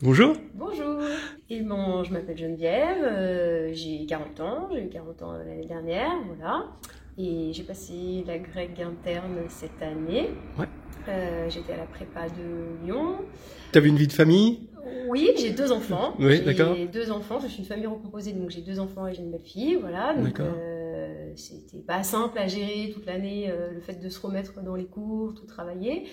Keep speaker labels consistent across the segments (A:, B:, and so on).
A: Bonjour.
B: Bonjour. Et bon, je m'appelle Geneviève, j'ai 40 ans, j'ai eu 40 ans l'année dernière, voilà. Et j'ai passé la grecque interne cette année.
A: Ouais.
B: J'étais à la prépa de Lyon.
A: T'avais une vie de famille?
B: Oui, j'ai 2 enfants.
A: Oui, d'accord.
B: J'ai 2 enfants, je suis une famille recomposée, donc j'ai 2 enfants et j'ai une belle fille, voilà. Donc c'était pas simple à gérer toute l'année, le fait de se remettre dans les cours, tout travailler.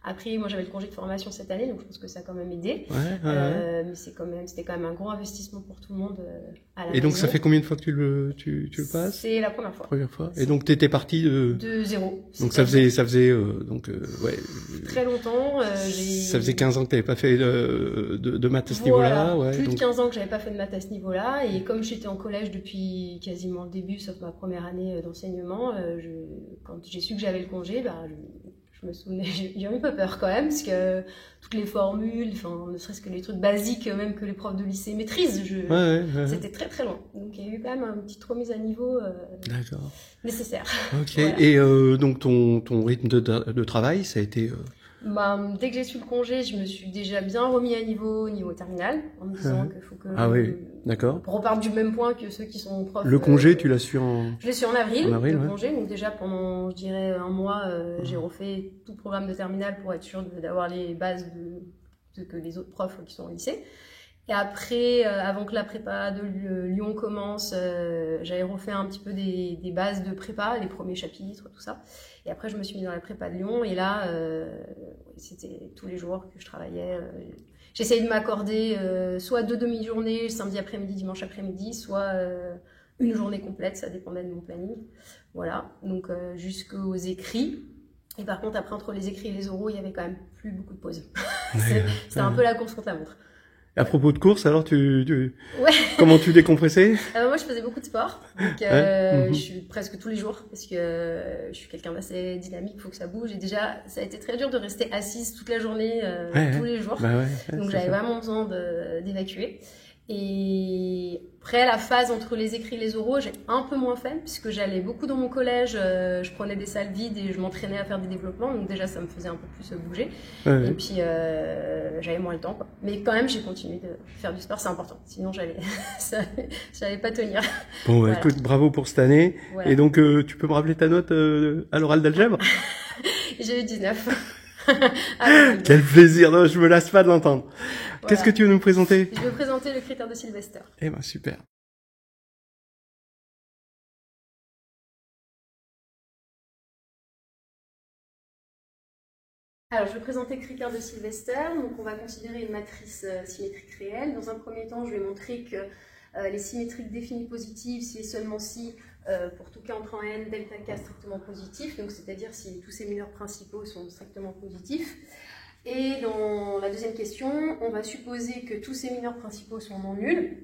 B: Après, moi j'avais le congé de formation cette année, donc je pense que ça a quand même aidé. Mais c'était quand même un gros investissement pour tout le monde à la maison.
A: Et donc ça fait combien de fois que tu le passes?
B: C'est la première fois.
A: Première fois. Et donc t'étais partie
B: de zéro.
A: Donc ça faisait ouais.
B: Très longtemps.
A: Ça faisait 15 ans que t'avais pas fait de maths à ce niveau-là. Ouais,
B: plus de 15 ans que j'avais pas fait de maths à ce niveau-là. Et comme j'étais en collège depuis quasiment le début, sauf ma première année d'enseignement, quand j'ai su que j'avais le congé, je me souvenais, j'ai eu un peu peur quand même, parce que toutes les formules, enfin, ne serait-ce que les trucs basiques, même que les profs de lycée maîtrisent, c'était très très long. Donc il y a eu quand même une petite remise à niveau nécessaire.
A: Ok. Voilà. Et donc ton rythme de travail, ça a été
B: dès que j'ai su le congé, je me suis déjà bien remis à niveau terminal, en me disant qu'il faut que on reparte du même point que ceux qui sont profs.
A: Le congé, tu l'as su en...
B: Je l'ai su en avril, le congé. Donc déjà pendant, je dirais, un mois, j'ai refait tout le programme de terminal pour être sûr d'avoir les bases de que les autres profs qui sont au lycée. Et après, avant que la prépa de Lyon commence, j'avais refait un petit peu des bases de prépa, les premiers chapitres, tout ça. Et après, je me suis mis dans la prépa de Lyon. Et là, c'était tous les jours que je travaillais. J'essayais de m'accorder soit 2 demi-journées, samedi après-midi, dimanche après-midi, soit une journée complète, ça dépendait de mon planning. Voilà, donc jusqu'aux écrits. Et par contre, après, entre les écrits et les oraux, il y avait quand même plus beaucoup de pauses. C'était un peu la course contre la montre.
A: À propos de course, alors comment tu décompressais?
B: Moi, je faisais beaucoup de sport, donc je suis presque tous les jours, parce que je suis quelqu'un d'assez dynamique, il faut que ça bouge. Et déjà, ça a été très dur de rester assise toute la journée, tous les jours. Donc j'avais vraiment besoin d'évacuer. Et après, la phase entre les écrits et les oraux, j'ai un peu moins fait, puisque j'allais beaucoup dans mon collège, je prenais des salles vides et je m'entraînais à faire des développements, donc déjà ça me faisait un peu plus bouger. Et puis j'avais moins le temps, quoi. Mais quand même, j'ai continué de faire du sport, c'est important, sinon j'allais pas tenir.
A: Bon, voilà. Écoute, bravo pour cette année. Voilà. Et donc, tu peux me rappeler ta note à l'oral d'algèbre?
B: J'ai eu 19.
A: Quel plaisir, non, je me lasse pas de l'entendre. Voilà. Qu'est-ce que tu veux nous présenter?
B: Je vais vous présenter le critère de Sylvester.
A: Eh ben super.
B: Alors, je vais présenter le critère de Sylvester. Donc, on va considérer une matrice symétrique réelle. Dans un premier temps, je vais montrer que les symétriques définies positives, si et seulement si, pour tout cas entrant en n, delta k strictement positif, donc c'est-à-dire si tous ces mineurs principaux sont strictement positifs. Et dans la deuxième question, on va supposer que tous ces mineurs principaux sont non nuls.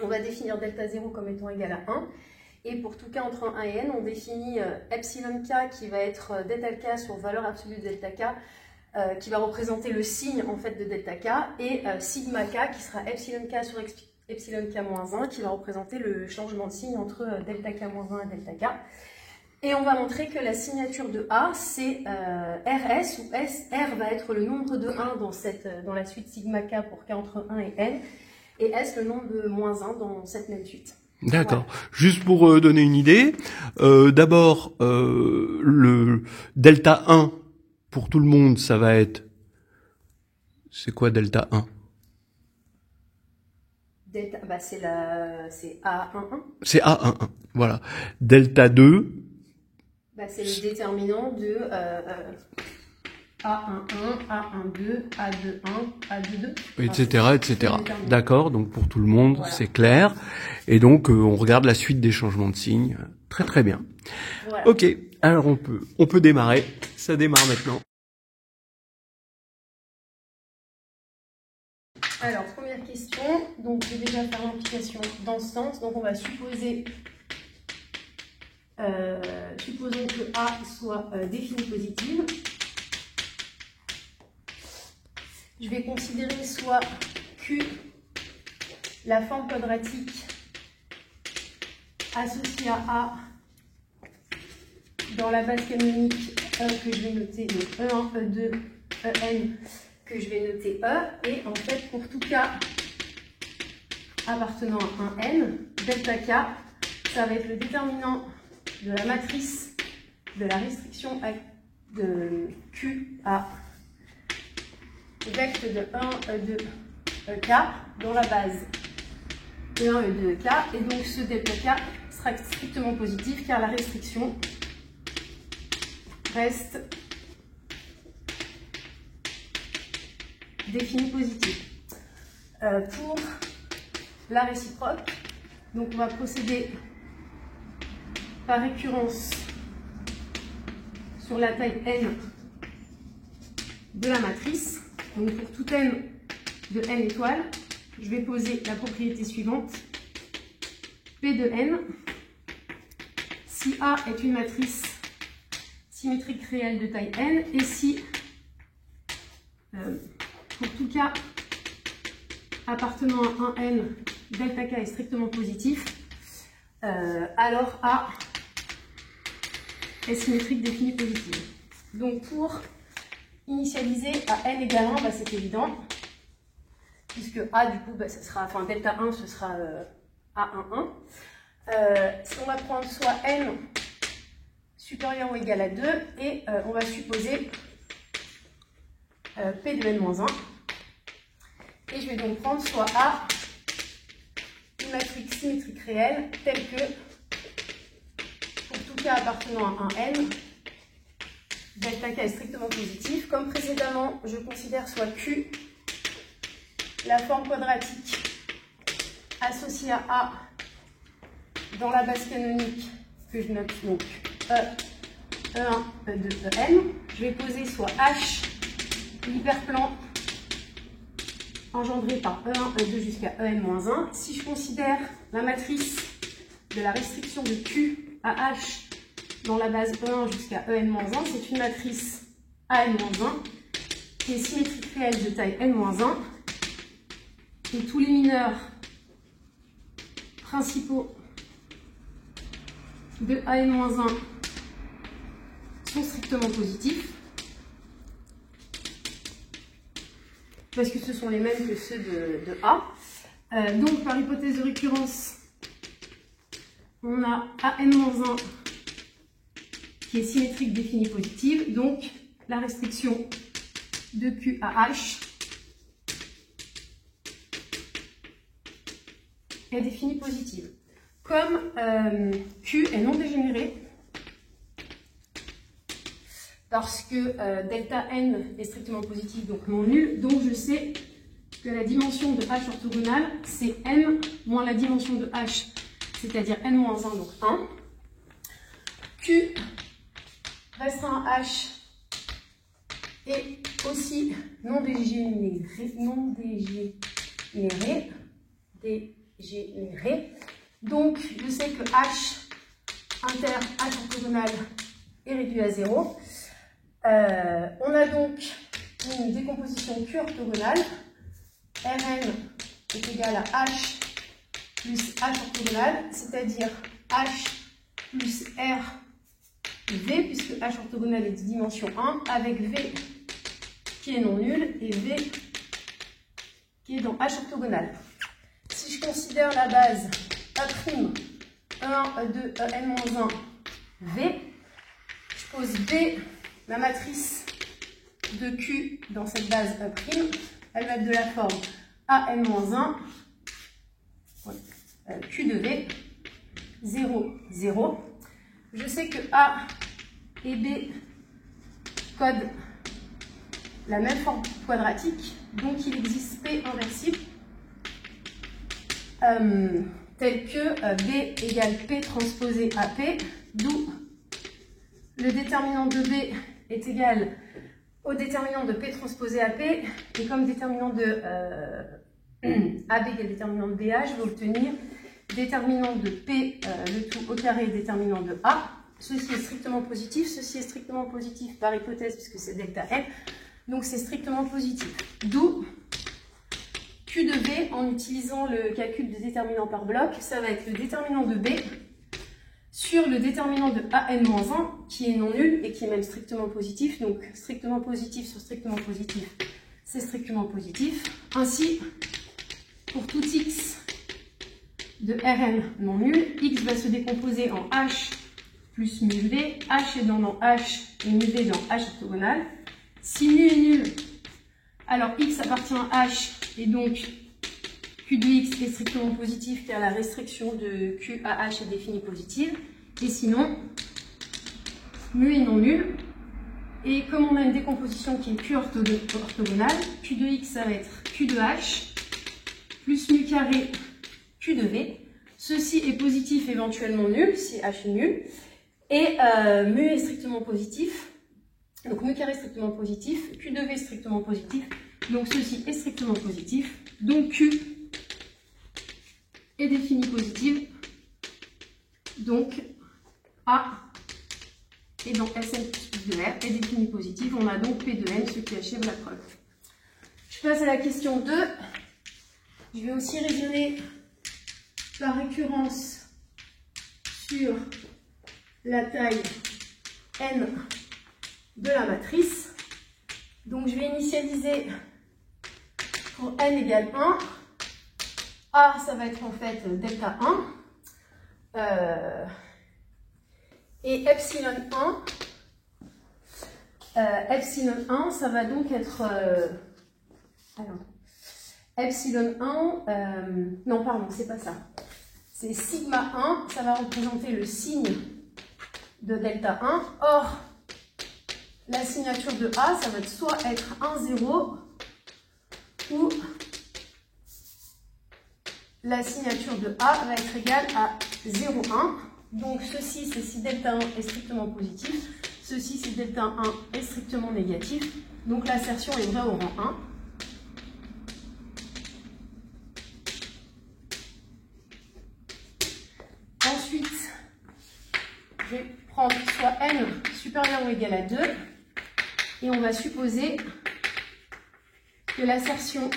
B: On va définir delta 0 comme étant égal à 1. Et pour tout cas entre 1 et n, on définit epsilon k qui va être delta k sur valeur absolue de delta k, qui va représenter le signe en fait de delta k, et sigma k qui sera epsilon k sur epsilon k-1 qui va représenter le changement de signe entre delta k-1 et delta k. Et on va montrer que la signature de A, c'est RS, où R va être le nombre de 1 dans la suite sigma k pour k entre 1 et n, et S le nombre de -1 dans cette même suite.
A: D'accord. Voilà. Juste pour donner une idée, d'abord, le delta 1, pour tout le monde, ça va être... C'est quoi delta 1?
B: Delta, c'est A11.
A: C'est A11, voilà. Delta 2...
B: c'est le déterminant de A11, A12, A21, A22.
A: Etc., etc. D'accord, donc pour tout le monde, voilà. C'est clair. Et donc, on regarde la suite des changements de signes. Très très bien. Voilà. Ok, alors on peut démarrer. Ça démarre maintenant.
B: Alors, première question. Donc, je vais déjà faire l'implication dans ce sens. Donc, on va supposer... supposons que A soit définie positive. Je vais considérer soit Q, la forme quadratique associée à A dans la base canonique E que je vais noter, donc E1, E2, En, que je vais noter E, et en fait, pour tout K appartenant à un N, delta K, ça va être le déterminant de la matrice de la restriction de Q à vecte de 1, E2, EK dans la base E1, E2, EK, et donc ce delta K sera strictement positif car la restriction reste définie positive. Pour la réciproque, donc on va procéder par récurrence sur la taille n de la matrice. Donc pour tout n de n étoiles, je vais poser la propriété suivante. P de n, si A est une matrice symétrique réelle de taille n, et si pour tout K appartenant à un n, delta K est strictement positif, alors A est symétrique définie positive. Donc pour initialiser à n égale 1, bah, c'est évident, puisque A du coup, bah, ce sera, enfin delta 1 ce sera A11. Si on va prendre soit n supérieur ou égal à 2, et on va supposer P de n-1. Et je vais donc prendre soit A, une matrice symétrique réelle, telle que, pour tout K appartenant à un n, delta K est strictement positif. Comme précédemment, je considère soit Q la forme quadratique associée à A dans la base canonique que je note donc E1, E2, En. Je vais poser soit H l'hyperplan engendré par E1, E2 jusqu'à En-1. Si je considère la matrice de la restriction de Q à H dans la base E1 jusqu'à En-1, c'est une matrice AN-1 qui est symétrique réelle de taille N-1, et tous les mineurs principaux de AN-1 sont strictement positifs, parce que ce sont les mêmes que ceux de A. Donc par hypothèse de récurrence, on a AN-1 qui est symétrique définie positive, donc la restriction de Q à H est définie positive. Comme Q est non dégénéré, parce que delta n est strictement positif, donc non nul, donc je sais que la dimension de H orthogonale, c'est n moins la dimension de H, c'est-à-dire n-1, donc 1. Q restreint H est aussi non dégénéré, donc je sais que H inter H orthogonale est réduit à 0. On a donc une décomposition Q orthogonale. Rn est égal à H plus H orthogonale, c'est-à-dire H plus R V, puisque H orthogonale est de dimension 1, avec V qui est non nul et V qui est dans H orthogonale. Si je considère la base A', E1, E2, En-1, V, je pose V, la matrice de Q dans cette base A', elle va être de la forme AN-1, Q de V, 0, 0. Je sais que A et B codent la même forme quadratique, donc il existe P inversible, tel que B égale P transposé à P, d'où le déterminant de B est égal au déterminant de P transposé à P, et comme déterminant de AB égale déterminant de BA, je vais obtenir déterminant de P, le tout au carré, déterminant de A. Ceci est strictement positif, ceci est strictement positif par hypothèse puisque c'est delta N, donc c'est strictement positif. D'où Q de B, en utilisant le calcul de déterminant par bloc, ça va être le déterminant de B sur le déterminant de AN-1 qui est non nul et qui est même strictement positif, donc strictement positif sur strictement positif, c'est strictement positif. Ainsi, pour tout x de Rn non nul, x va se décomposer en h plus mu v, h étant dans h et mu v dans h orthogonal. Si mu est nul, alors x appartient à h et donc q de x est strictement positif car la restriction de q à h est définie positive. Et sinon, mu est non nul. Et comme on a une décomposition qui est q orthogonale, q de x ça va être q de h plus mu carré q de v. Ceci est positif éventuellement nul si h est nul. Et mu est strictement positif. Donc mu carré est strictement positif, q de v est strictement positif. Donc ceci est strictement positif. Donc q est défini positive. Donc a et dans Sn plus de R est défini positif. On a donc P de N, ce qui achève la preuve. Je passe à la question 2. Je vais aussi raisonner par récurrence sur la taille N de la matrice. Donc je vais initialiser pour N égale 1. A, ça va être en fait delta 1. Et epsilon 1, ça va donc être... epsilon 1, non pardon, c'est pas ça. C'est sigma 1, ça va représenter le signe de delta 1. Or, la signature de A, ça va soit être 1, 0, ou la signature de A va être égale à 0, 1. Donc ceci, c'est si delta 1 est strictement positif. Ceci, si delta 1 est strictement négatif. Donc l'assertion est vraie au rang 1. Ensuite, je vais prendre soit n supérieur ou égal à 2. Et on va supposer que l'assertion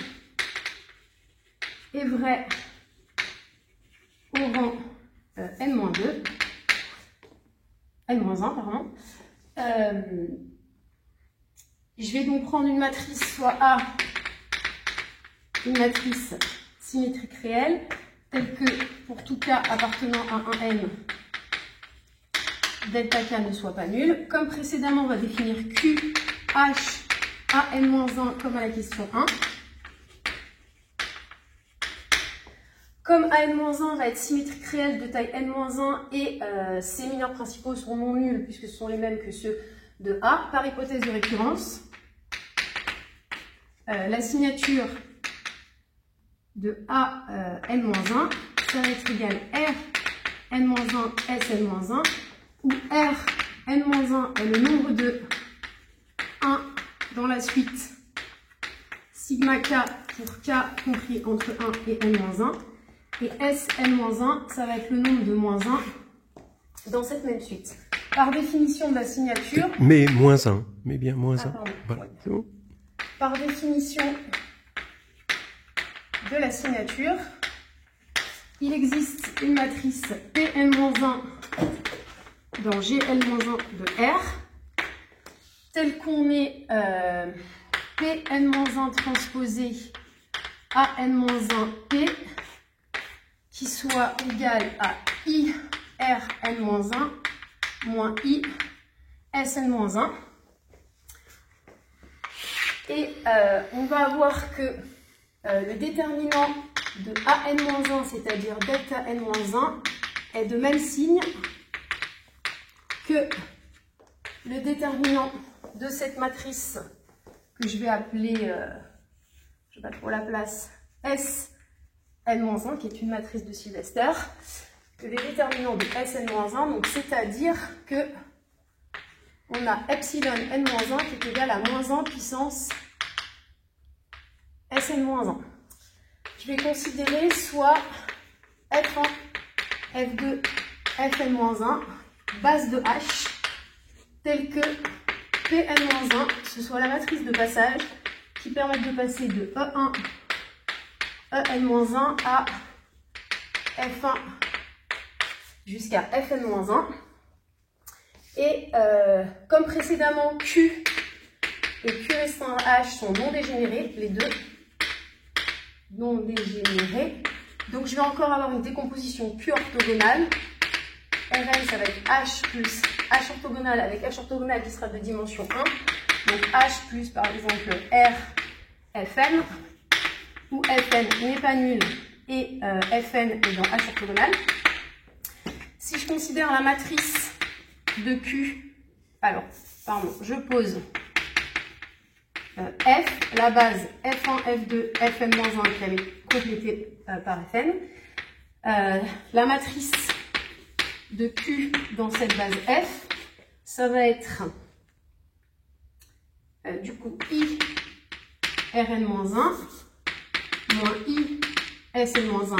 B: est vraie au rang n-2, n-1, pardon. Je vais donc prendre une matrice soit A, une matrice symétrique réelle, telle que pour tout cas appartenant à un n, delta k ne soit pas nul. Comme précédemment, on va définir q, h, a n-1 comme à la question 1. Comme AN-1 va être symétrique réel de taille N-1 et ses mineurs principaux sont non nuls puisque ce sont les mêmes que ceux de A, par hypothèse de récurrence, la signature de A N-1, ça va être égal R N-1 S N-1, où R N-1 est le nombre de 1 dans la suite sigma K pour K compris entre 1 et N-1. Et Sn-1, ça va être le nombre de moins 1 dans cette même suite. Par définition de la signature...
A: Mais moins 1, mais bien moins 1. Voilà, c'est bon.
B: Par définition de la signature, il existe une matrice Pn-1 dans Gl-1 de R, telle qu'on est Pn-1 transposé à n-1p, qui soit égal à I Rn-1 moins I Sn-1. Et on va avoir que le déterminant de AN-1, c'est-à-dire delta N-1, est de même signe que le déterminant de cette matrice que je vais appeler, je n'ai pas trop la place, Sn-1, qui est une matrice de Sylvester, que les déterminants de Sn-1, donc c'est-à-dire que on a epsilon n-1 qui est égal à moins 1 puissance Sn-1. Je vais considérer soit F1, F2, Fn-1, base de H, telle que Pn-1, ce soit la matrice de passage qui permet de passer de E1, En-1 à F1 jusqu'à Fn-1. Et comme précédemment, Q et Q restreint H sont non dégénérés, les deux non dégénérés. Donc je vais encore avoir une décomposition Q orthogonale. Rn, ça va être H plus H orthogonal avec H orthogonal qui sera de dimension 1. Donc H plus par exemple R Fn, où Fn n'est pas nul et Fn est dans H orthogonal. Si je considère la matrice de Q, alors, pardon, je pose F, la base F1, F2, Fn-1 qui avait complété par Fn. La matrice de Q dans cette base F, ça va être du coup I Rn-1 moins I Sn-1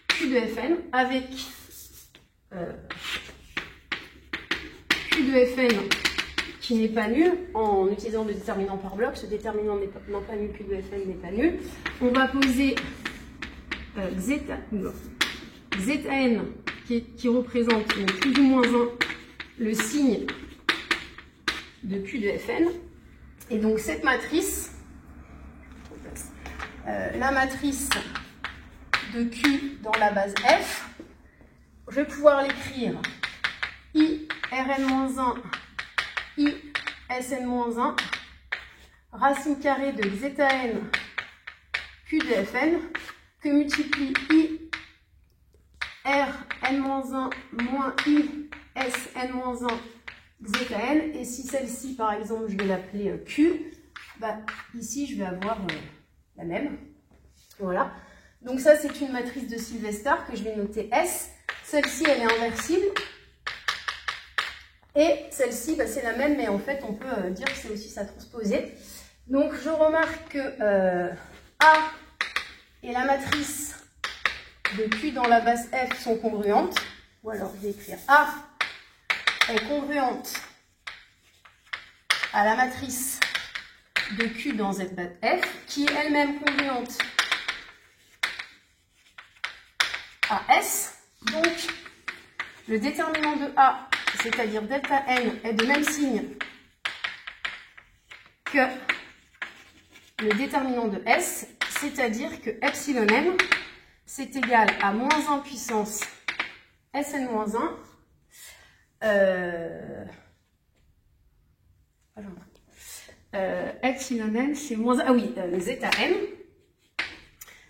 B: Q de Fn avec Q de Fn qui n'est pas nul en utilisant le déterminant par bloc. Ce déterminant n'est pas nul, Q de Fn n'est pas nul. On va poser Zn qui représente plus ou moins 1 le signe de Q de Fn. Et donc cette matrice, la matrice de Q dans la base F, je vais pouvoir l'écrire I Rn-1 I Sn-1 racine carrée de zn Q de Fn que multiplie I Rn-1 moins I Sn-1 zn. Et si celle-ci, par exemple, je vais l'appeler Q, bah, ici, je vais avoir la même. Voilà. Donc ça, c'est une matrice de Sylvester que je vais noter S. Celle-ci, elle est inversible. Et celle-ci, bah, c'est la même, mais en fait, on peut dire que c'est aussi sa transposée. Donc, je remarque que A et la matrice de Q dans la base F sont congruentes. Ou alors, je vais écrire A est congruente à la matrice de Q dans cette base F, qui est elle-même congruente à S. Donc, le déterminant de A, c'est-à-dire delta n, est de même signe que le déterminant de S, c'est-à-dire que epsilon n, c'est égal à moins 1 puissance Sn-1. Epsilon n, c'est moins 1, ah oui, zeta n,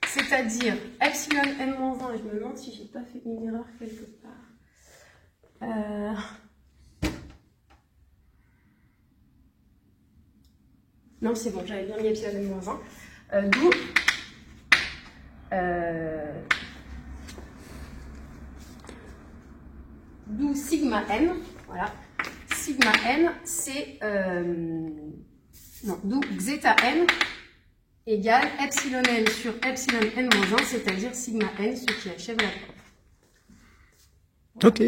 B: c'est-à-dire epsilon n-1, et je me demande si j'ai pas fait une erreur quelque part. Non, c'est bon, j'avais bien mis epsilon n-1, d'où sigma n, voilà. Sigma n, c'est d'où zeta n égale epsilon n sur epsilon n-1, c'est-à-dire sigma n, ce qui achève la preuve.
A: Ok.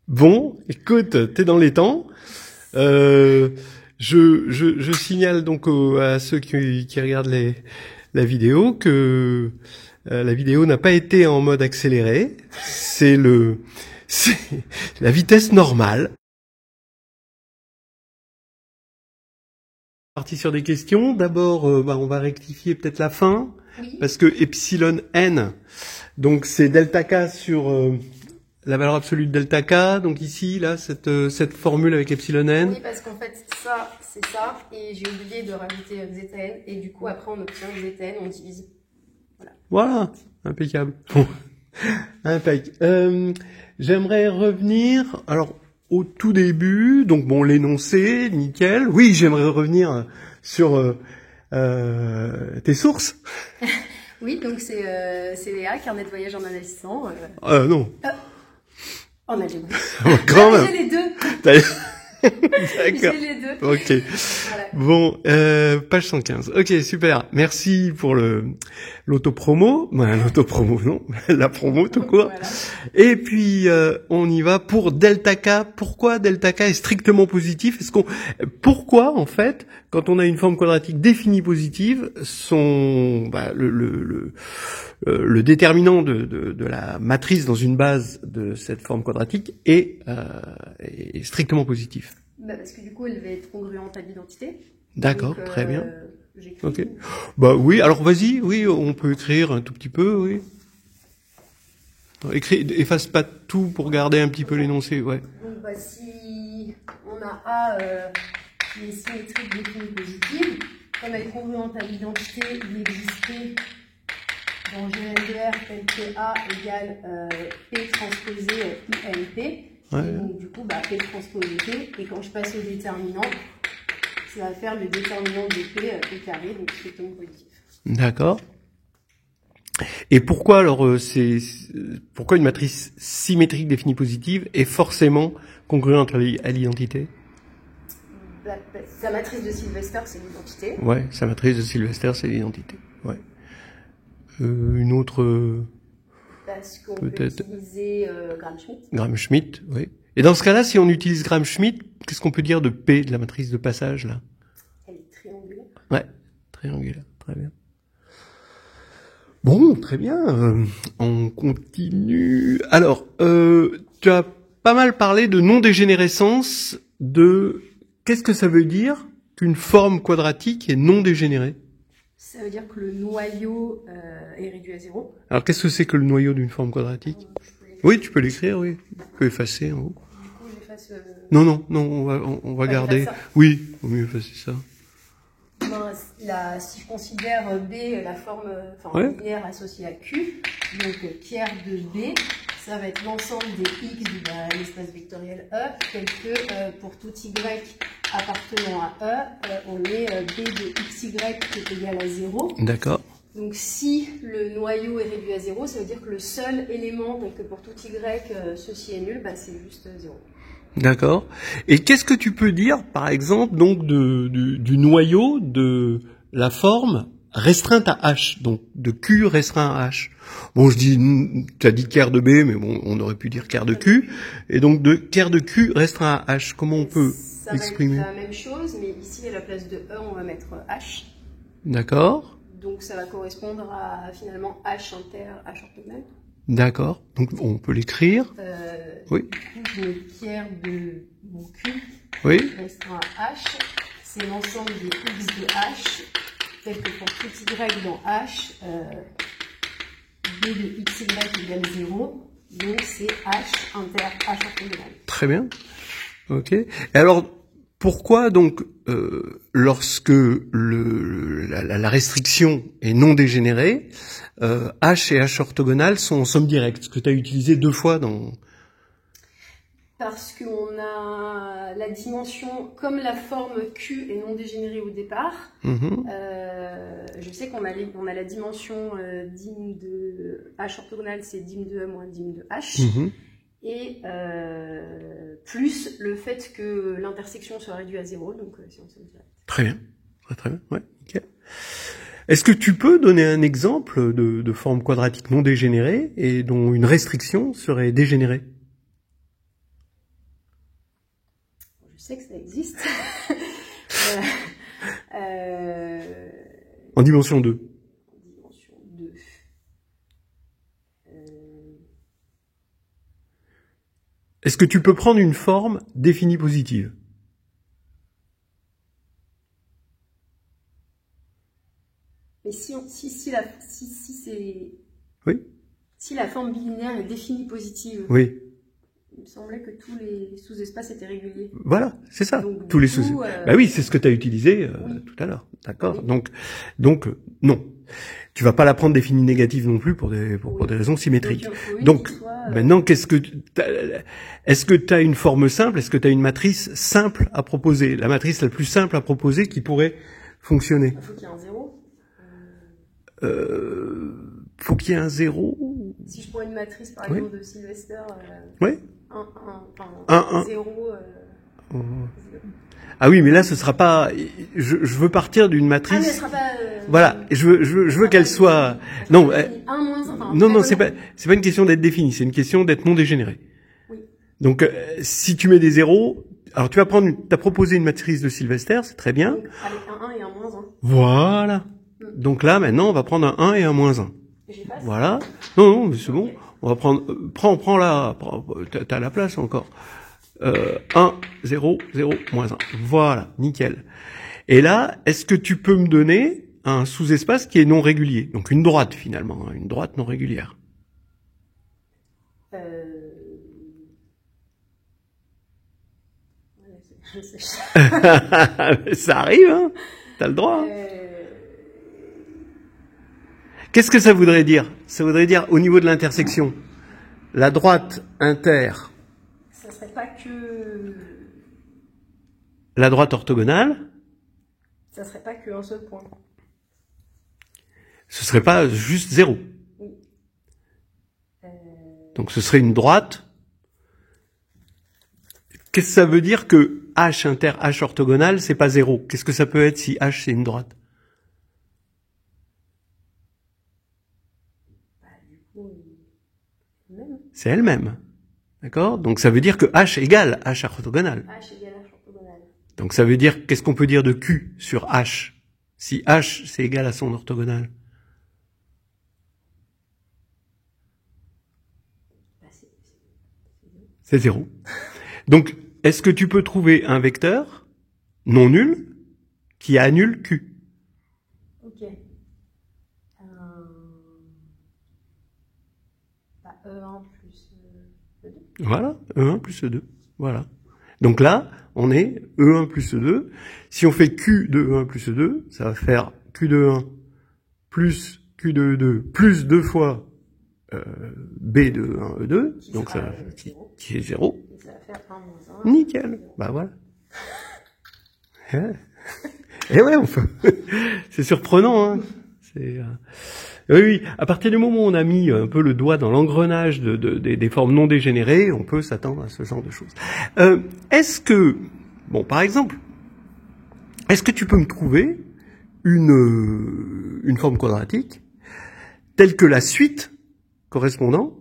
A: Bon, écoute, t'es dans les temps. Je signale donc à ceux qui regardent la vidéo que la vidéo n'a pas été en mode accéléré. C'est la vitesse normale. Parti sur des questions. D'abord, on va rectifier peut-être la fin, oui. Parce que epsilon n, donc c'est delta k sur la valeur absolue de delta k. Donc ici, là, cette formule avec epsilon n.
B: Oui, parce qu'en fait, ça, c'est ça, et j'ai oublié de rajouter zeta n, et du coup, après, on obtient zeta n, on divise.
A: Voilà, impeccable. Bon. Impeccable. J'aimerais revenir, alors, au tout début, donc bon, l'énoncé, nickel. Oui, j'aimerais revenir sur tes sources.
B: Oui, donc c'est Léa, carnet de voyage en investissant.
A: Non.
B: En algérie.
A: Quand même.
B: J'ai les deux.
A: D'accord.
B: J'ai les deux.
A: Ok. Voilà. Bon, page 115. Ok, super. Merci pour l'autopromo. L'autopromo, non. La promo, tout court. Voilà. Et puis, on y va pour delta K. Pourquoi delta K est strictement positif? Pourquoi, en fait, quand on a une forme quadratique définie positive, le déterminant de la matrice dans une base de cette forme quadratique est strictement positif.
B: Parce que du coup, elle va être congruente à l'identité.
A: D'accord, très bien.
B: J'écris.
A: Ok. Bah oui, alors vas-y, oui, on peut écrire un tout petit peu, oui. Efface pas tout pour garder un petit peu l'énoncé, ouais.
B: Donc si on a A qui est symétrique définie positive, comme elle est congruente à l'identité, il existait dans GN2R tel que A égale P transposé INP.
A: Ouais.
B: Et donc du coup, P transposé P, et quand je passe au déterminant, ça va faire le déterminant de P, P carré, donc strictement positif.
A: D'accord. Et pourquoi alors pourquoi une matrice symétrique définie positive est forcément congruente à l'identité?
B: Sa matrice de Sylvester, c'est l'identité.
A: Ouais, sa matrice de Sylvester, c'est l'identité. Ouais. Une autre.
B: Parce qu'on peut utiliser Gram-Schmidt.
A: Gram-Schmidt, oui. Et dans ce cas-là, si on utilise Gram-Schmidt, qu'est-ce qu'on peut dire de P, de la matrice de passage, là?
B: Elle est triangulaire.
A: Ouais, triangulaire, très bien. Bon, très bien. On continue. Alors, tu as pas mal parlé de non-dégénérescence, qu'est-ce que ça veut dire qu'une forme quadratique est non dégénérée?
B: Ça veut dire que le noyau est réduit à 0.
A: Alors, qu'est-ce que c'est que le noyau d'une forme quadratique? Oui, tu peux l'écrire, oui. Tu peux effacer en haut.
B: Du coup, j'efface...
A: Non, on va garder. Oui, vaut mieux effacer ça.
B: Si je considère B la forme linéaire associée à Q, donc tiers de B, ça va être l'ensemble des X de l'espace vectoriel E, tel que pour tout Y appartenant à E, on est B de XY qui est égal à 0.
A: D'accord.
B: Donc si le noyau est réduit à 0, ça veut dire que le seul élément, donc pour tout Y, ceci est nul, c'est juste 0.
A: D'accord. Et qu'est-ce que tu peux dire, par exemple, donc du noyau de la forme restreinte à H, donc de Q restreint à H? Bon, tu as dit quart de B, mais bon, on aurait pu dire quart de Q. Et donc de quart de Q restreint à H, comment on peut exprimer?
B: Ça va être la même chose, mais ici à la place de E, on va mettre H.
A: D'accord.
B: Donc ça va correspondre à finalement H inter H orthogonal.
A: D'accord. Donc on peut l'écrire. Oui.
B: Du coup, je mets tiers de mon Q restreint à H. C'est l'ensemble des X de H, tel que pour tout Y dans H, B de XY égale 0. Donc c'est H inter H orthogonal.
A: Très bien. Ok. Et alors, pourquoi donc lorsque la restriction est non dégénérée, H et H orthogonal sont en somme directe, ce que tu as utilisé 2 fois dans...
B: Parce qu'on a la dimension, comme la forme Q est non dégénérée au départ, je sais qu'on a la dimension dim de H orthogonal, c'est dim de E moins dim de H, et plus le fait que l'intersection soit réduite à 0, donc c'est en somme directe.
A: Très bien, très bien, ouais, ok. Est-ce que tu peux donner un exemple de forme quadratique non dégénérée et dont une restriction serait dégénérée?
B: Je sais que ça existe.
A: En dimension 2.
B: En dimension 2.
A: Est-ce que tu peux prendre une forme définie positive?
B: Mais si c'est...
A: Oui.
B: Si la forme bilinéaire est définie positive,
A: oui.
B: Il me semblait que tous les sous-espaces étaient réguliers.
A: Voilà, c'est ça.
B: Donc,
A: tous les sous-espaces. Bah oui, c'est ce que tu as utilisé tout à l'heure. D'accord. Oui. Donc non. Tu vas pas la prendre définie négative non plus pour des raisons symétriques. Donc maintenant, est-ce que tu as une forme simple? Est-ce que tu as une matrice simple à proposer? La matrice la plus simple à proposer qui pourrait fonctionner?
B: Il faut qu'il y ait un 0.
A: Faut qu'il y ait un 0.
B: Si je prends une matrice par exemple de Sylvester,
A: oui.
B: 1, 0.
A: Ah oui, mais là, ce sera pas. Je veux partir d'une matrice.
B: Ah, mais elle sera pas.
A: Voilà, je veux qu'elle soit. Non.
B: 1 moins 1.
A: Non, c'est pas une question d'être définie, c'est une question d'être non dégénérée.
B: Oui.
A: Donc, si tu mets des zéros, alors tu vas prendre. T'as proposé une matrice de Sylvester, c'est très bien.
B: Donc, avec un 1 et un moins 1.
A: Voilà. Donc là, maintenant, on va prendre un 1 et un moins 1. Voilà. Non, mais c'est bon. On va prendre. Prends là. T'as la place encore. 1, 0, 0, moins 1. Voilà, nickel. Et là, est-ce que tu peux me donner un sous-espace qui est non régulier? Donc une droite finalement, une droite non régulière.
B: Je sais.
A: Ça arrive, hein? T'as le droit. Hein. Qu'est-ce que ça voudrait dire? Ça voudrait dire au niveau de l'intersection, la droite inter.
B: Ça serait pas que.
A: La droite orthogonale.
B: Ça serait pas qu'un seul point.
A: Ce serait pas juste 0.
B: Oui.
A: Donc ce serait une droite. Qu'est-ce que ça veut dire que H inter H orthogonale, c'est pas 0? Qu'est-ce que ça peut être si H c'est une droite?
B: Du coup, même.
A: C'est elle-même. D'accord? Donc ça veut dire que H égale H orthogonale.
B: H égale H orthogonale.
A: Donc ça veut dire, qu'est-ce qu'on peut dire de Q sur H? Si H c'est égal à son orthogonale. C'est 0. Donc, est-ce que tu peux trouver un vecteur non nul qui annule Q?
B: Ok. E1 plus E2.
A: Voilà, E1 plus E2. Voilà. Donc là, on est E1 plus E2. Si on fait Q de E1 plus E2, ça va faire Q de E1 plus Q de E2 plus 2 fois B de E1 E2.
B: Qui
A: donc ça qui est 0.
B: Et ça va faire 1 moins 1.
A: Nickel. Bah voilà. Et ouais, c'est surprenant, hein. C'est oui, à partir du moment où on a mis un peu le doigt dans l'engrenage des formes non dégénérées, on peut s'attendre à ce genre de choses. Est-ce que, bon, par exemple, est-ce que tu peux me trouver une forme quadratique telle que la suite correspondant,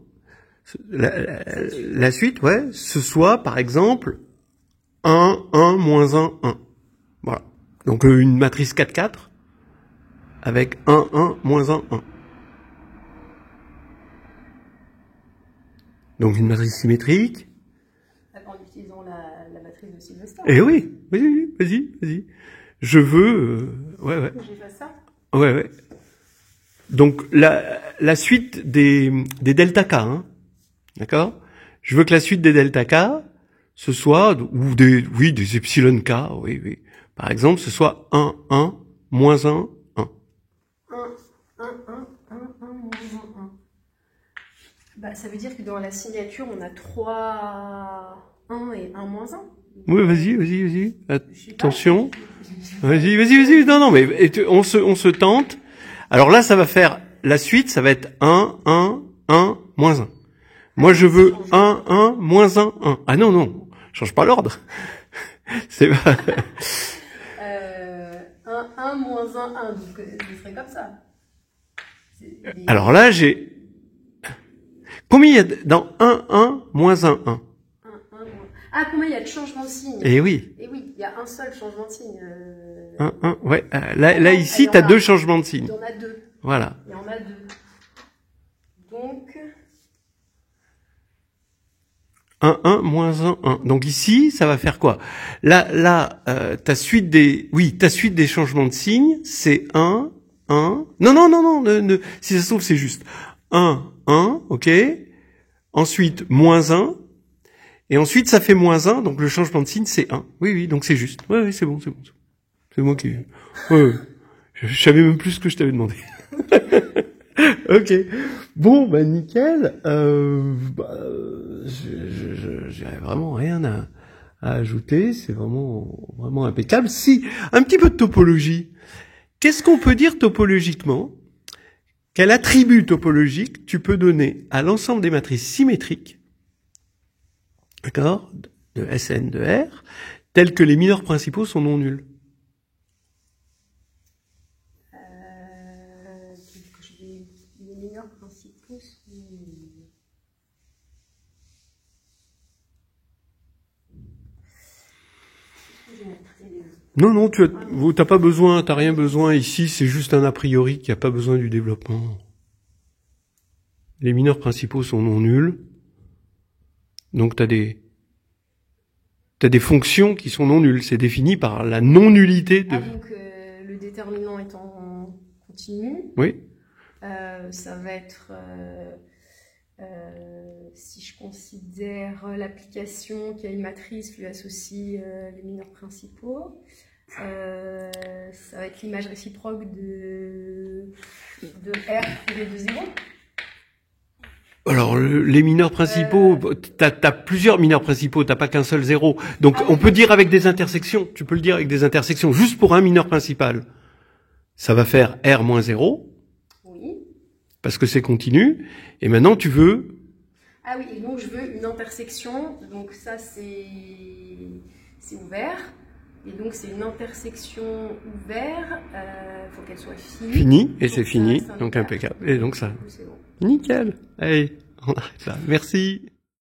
A: la suite, ouais, ce soit par exemple 1, 1, moins 1, 1. Voilà. Donc une matrice 4, 4 avec 1, 1, moins 1, 1. Donc une matrice symétrique.
B: En utilisant la matrice de Sylvester.
A: Eh oui, vas-y. Je veux... ouais.
B: J'ai fait ça.
A: Ouais. Donc la suite des delta K, hein, d'accord? Je veux que la suite des delta K, ce soit, ou des epsilon K, oui. Par exemple, ce soit 1, 1, moins 1, 1.
B: 1, moins 1. Bah, ça veut dire que dans la signature, on a 3 1 et 1 moins 1.
A: Oui, vas-y. Attention. Vas-y. Non, mais on se tente. Alors là, ça va faire, la suite, ça va être 1, 1, 1, moins 1. Moi, je veux 1, 1, moins 1, 1. Ah non, change pas l'ordre. C'est pas...
B: 1, moins 1, 1. Donc, je ferai comme ça.
A: Alors là, j'ai... Combien il y a dans 1, 1, moins 1, 1?
B: Ah, combien il y a de changements de signe?
A: Eh oui.
B: Il y a un seul changement de signe.
A: 1, 1, ouais. Là ici, tu as 2 changements de signe.
B: Il y en a 2.
A: Voilà.
B: Il y en a 2. Donc...
A: 1, 1, moins 1, 1. Donc ici, ça va faire quoi? Là, ta suite des changements de signe, c'est 1, 1. Non. Si ça se trouve, c'est juste 1, 1, ok. Ensuite, moins 1. Et ensuite, ça fait moins 1, donc le changement de signe, c'est 1. Oui, donc c'est juste. Oui, c'est bon. C'est moi qui... Ouais. Je savais même plus ce que je t'avais demandé. Ok. Bon, bah nickel. J'ai vraiment rien à ajouter. C'est vraiment impeccable. Si, un petit peu de topologie. Qu'est-ce qu'on peut dire topologiquement? Quel attribut topologique tu peux donner à l'ensemble des matrices symétriques, d'accord, de Sn de R, tels que les mineurs principaux sont non nuls?
B: Les mineurs principaux sont...
A: Non, t'as pas besoin, t'as rien besoin ici, c'est juste un a priori qui a pas besoin du développement. Les mineurs principaux sont non nuls. Donc t'as des Tu as des fonctions qui sont non nulles. C'est défini par la non-nullité de...
B: donc le déterminant étant continu.
A: Oui.
B: Ça va être... si je considère l'application qui a une matrice qui lui associe les mineurs principaux, ça va être l'image réciproque de R privé de 0.
A: Alors, les mineurs principaux, t'as plusieurs mineurs principaux, t'as pas qu'un seul zéro. Donc, on peut dire avec des intersections. Tu peux le dire avec des intersections, juste pour un mineur principal. Ça va faire R moins 0.
B: Oui.
A: Parce que c'est continu. Et maintenant, tu veux...
B: Ah oui, et donc je veux une intersection. Donc ça, c'est ouvert. Et donc c'est une intersection ouverte. Faut qu'elle soit finie.
A: Fini, et c'est fini. Donc impeccable. Et donc ça...
B: C'est bon.
A: Nickel. Allez, on arrête là. Merci.